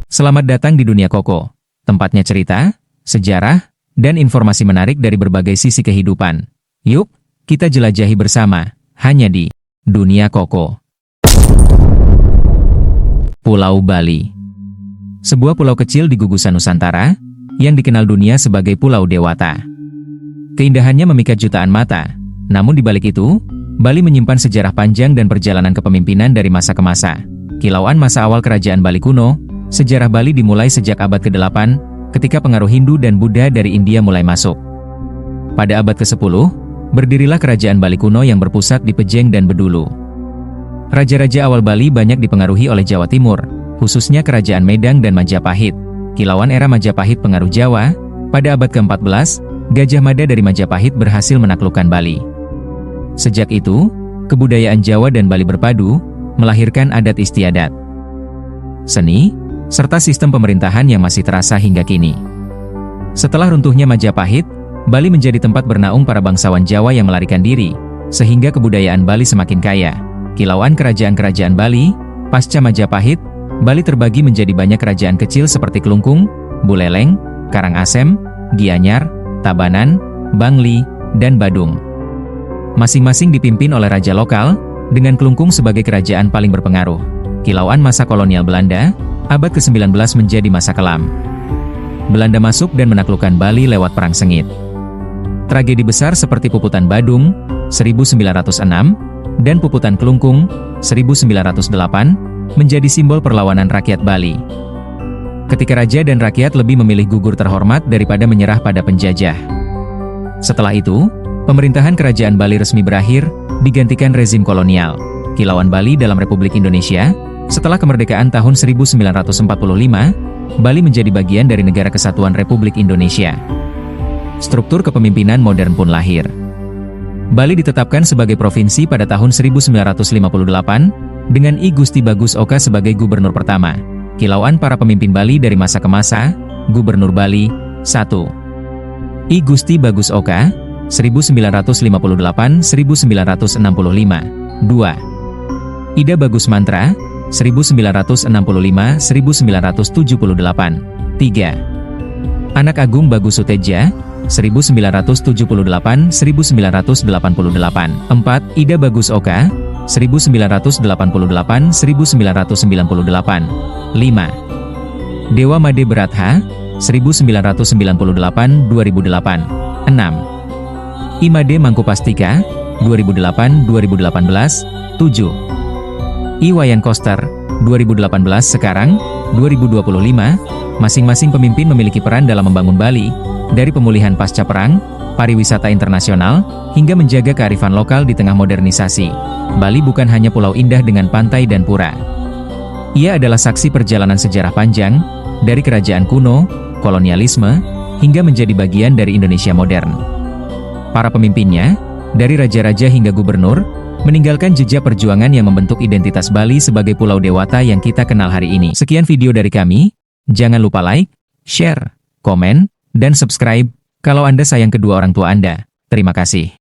Selamat datang di Dunia Koko, tempatnya cerita, sejarah, dan informasi menarik dari berbagai sisi kehidupan. Yuk, kita jelajahi bersama, hanya di Dunia Koko. Pulau Bali. Sebuah pulau kecil di gugusan Nusantara, yang dikenal dunia sebagai Pulau Dewata. Keindahannya memikat jutaan mata, namun di balik itu, Bali menyimpan sejarah panjang dan perjalanan kepemimpinan dari masa ke masa. Kilauan masa awal kerajaan Bali kuno, sejarah Bali dimulai sejak abad ke-8, ketika pengaruh Hindu dan Buddha dari India mulai masuk. Pada abad ke-10, berdirilah kerajaan Bali kuno yang berpusat di Pejeng dan Bedulu. Raja-raja awal Bali banyak dipengaruhi oleh Jawa Timur, khususnya kerajaan Medang dan Majapahit. Kilauan era Majapahit pengaruh Jawa, pada abad ke-14, Gajah Mada dari Majapahit berhasil menaklukkan Bali. Sejak itu, kebudayaan Jawa dan Bali berpadu, melahirkan adat istiadat, seni, serta sistem pemerintahan yang masih terasa hingga kini. Setelah runtuhnya Majapahit, Bali menjadi tempat bernaung para bangsawan Jawa yang melarikan diri, sehingga kebudayaan Bali semakin kaya. Kilauan kerajaan-kerajaan Bali, pasca Majapahit, Bali terbagi menjadi banyak kerajaan kecil seperti Klungkung, Buleleng, Karangasem, Gianyar, Tabanan, Bangli, dan Badung. Masing-masing dipimpin oleh raja lokal, dengan Klungkung sebagai kerajaan paling berpengaruh. Kilauan masa kolonial Belanda, abad ke-19 menjadi masa kelam. Belanda masuk dan menaklukkan Bali lewat Perang Sengit. Tragedi besar seperti Puputan Badung, 1906, dan Puputan Klungkung, 1908, menjadi simbol perlawanan rakyat Bali. Ketika raja dan rakyat lebih memilih gugur terhormat daripada menyerah pada penjajah. Setelah itu, pemerintahan kerajaan Bali resmi berakhir, digantikan rezim kolonial. Kilauan Bali dalam Republik Indonesia. Setelah kemerdekaan tahun 1945, Bali menjadi bagian dari Negara Kesatuan Republik Indonesia. Struktur kepemimpinan modern pun lahir. Bali ditetapkan sebagai provinsi pada tahun 1958, dengan I Gusti Bagus Oka sebagai gubernur pertama. Kilauan para pemimpin Bali dari masa ke masa. Gubernur Bali, 1. I Gusti Bagus Oka, 1958-1965. 2. Ida Bagus Mantra, 1965-1978. 3. Anak Agung Bagus Suteja, 1978-1988. 4. Ida Bagus Oka, 1988-1998. 5. Dewa Made Beratha, 1998-2008. 6. Imade Mangkupastika, 2008-2018. 7. Iwayan Koster, 2018 sekarang, 2025, masing-masing pemimpin memiliki peran dalam membangun Bali, dari pemulihan pasca perang, pariwisata internasional, hingga menjaga kearifan lokal di tengah modernisasi. Bali bukan hanya pulau indah dengan pantai dan pura. Ia adalah saksi perjalanan sejarah panjang, dari kerajaan kuno, kolonialisme, hingga menjadi bagian dari Indonesia modern. Para pemimpinnya, dari raja-raja hingga gubernur, meninggalkan jejak perjuangan yang membentuk identitas Bali sebagai Pulau Dewata yang kita kenal hari ini. Sekian video dari kami, jangan lupa like, share, komen, dan subscribe, kalau Anda sayang kedua orang tua Anda. Terima kasih.